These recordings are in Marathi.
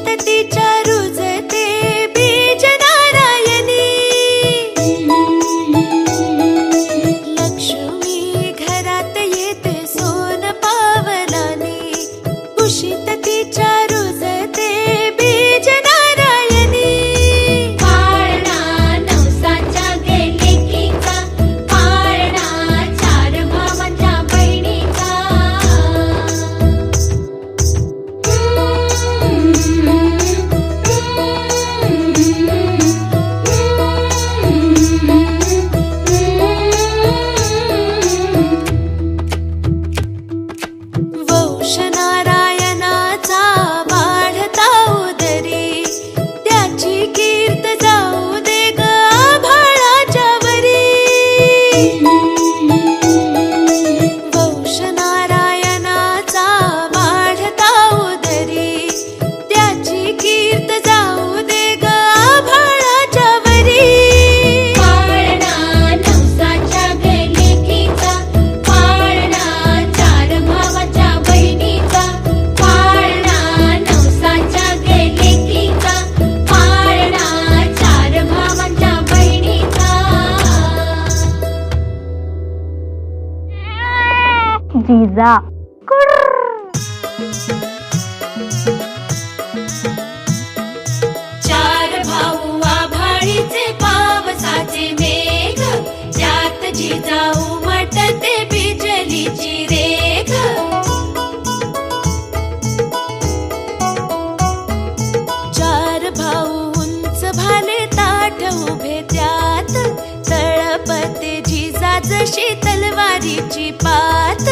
कुशीत तिच्या रुजते बीज नारायणी. लक्ष्मी घरात येते सोन पावलानी. कुशीत तिच्या रुजते बीज नारायणी. पाळणा नवसाच्या गेलेकीचा, पाळणा चार भावांच्या बहिणीचा. वंश नारायणाचा वाढता उदरी. त्याची कीर्त जाऊ दे ग आभाळाच्या वरी. वंश नारायणाचा वाढता उदरी. त्याची कीर्त जाऊ दे ग आभाळाच्या वरी. पाळणा नवसाच्या गेलेकीचा, पाळणा चार भावांच्या बहिणीचा. पाळणा नवसाच्या गेलेकीचा, पाळणा चार भावांच्या बहिणीचा. जिजा चार भाऊ आभाळीचे पावसाचे मेघ. त्यात जिजाऊ उमटते बिजलीची रेघ. चार भाऊ उंच भाले ताठ उभे त्यात. तळपते जिजा जशी तलवारीची पात.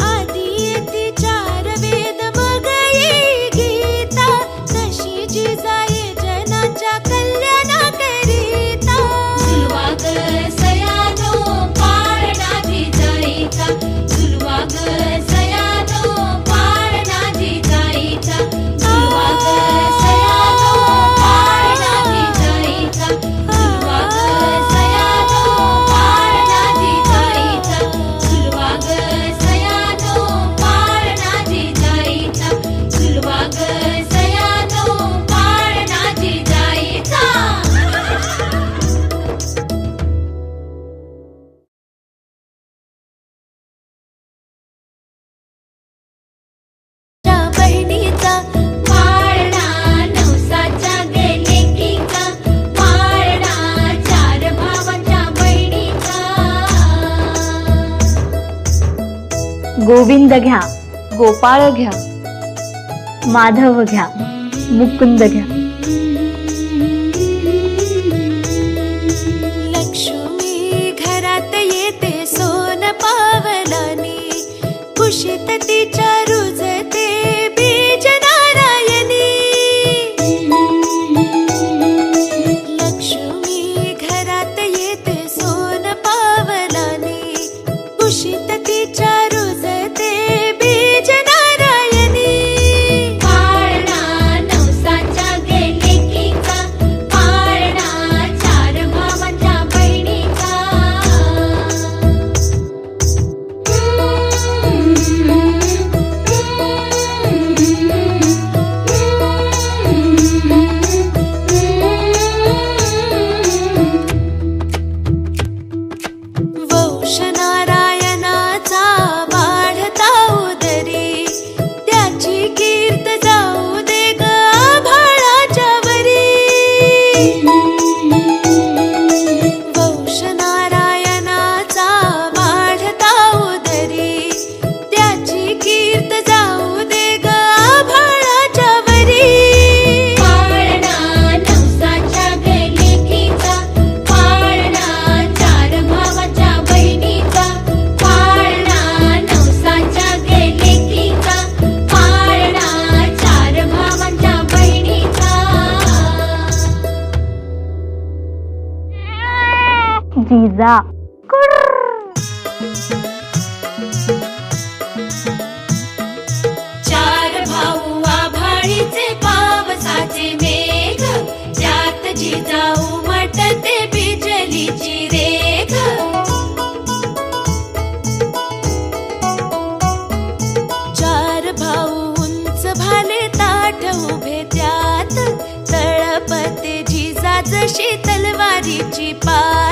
आधी येती चार वेद मग येई गीता. तशी जिजाई जनाच्या कल्याणाकरिता. झुलवा ग सयानो पाळणा जिजाईचा. झुलवा ग सयानो पाळणा जिजाईचा. झुलवा ग सयानो पाळणा जिजाईचा. झुलवा ग सयानो पाळणा जिजाईचा. झुलवा ग सयानो पाळणा जिजाईचा. झुलवा ग सयानो पाळणा जिजाईचा. च्या बहिणीचा. पाळणा नवसाच्या गेलेकीचा, पाळणा चार भावांच्या बहिणीचा. गोविंद घ्या, गोपाळ घ्या, माधव घ्या, मुकुंद घ्या. लक्ष्मी घरात येते सोन पावलानी. कुशीत तिच्या रुजते बीज नारायणी. लक्ष्मी घरात येते सोन पावलानी. कुशीत तिच्या रुजते बीज नारायणी. पाळणा नवसाच्या गेलेकीचा, पाळणा चार भावांच्या बहिणीचा. वंश नारायणाचा वाढता उदरी. त्याची कीर्त जाऊ दे ग आभाळाच्या वरी. वंश नारायणाचा वाढता उदरी. त्याची कीर्त जाऊ दे ग आभाळाच्या वरी. पाळणा नवसाच्या गेलेकीचा, पाळणा चार भावांच्या बहिणीचा. पाळणा नवसाच्या गेलेकीचा, पाळणा चार भावांच्या बहिणीचा. जिजा चार भाऊ आभाळीचे पावसाचे मेघ. त्यात जिजाऊ उमटते बिजलीची रेघ. अशी तलवारीची पाल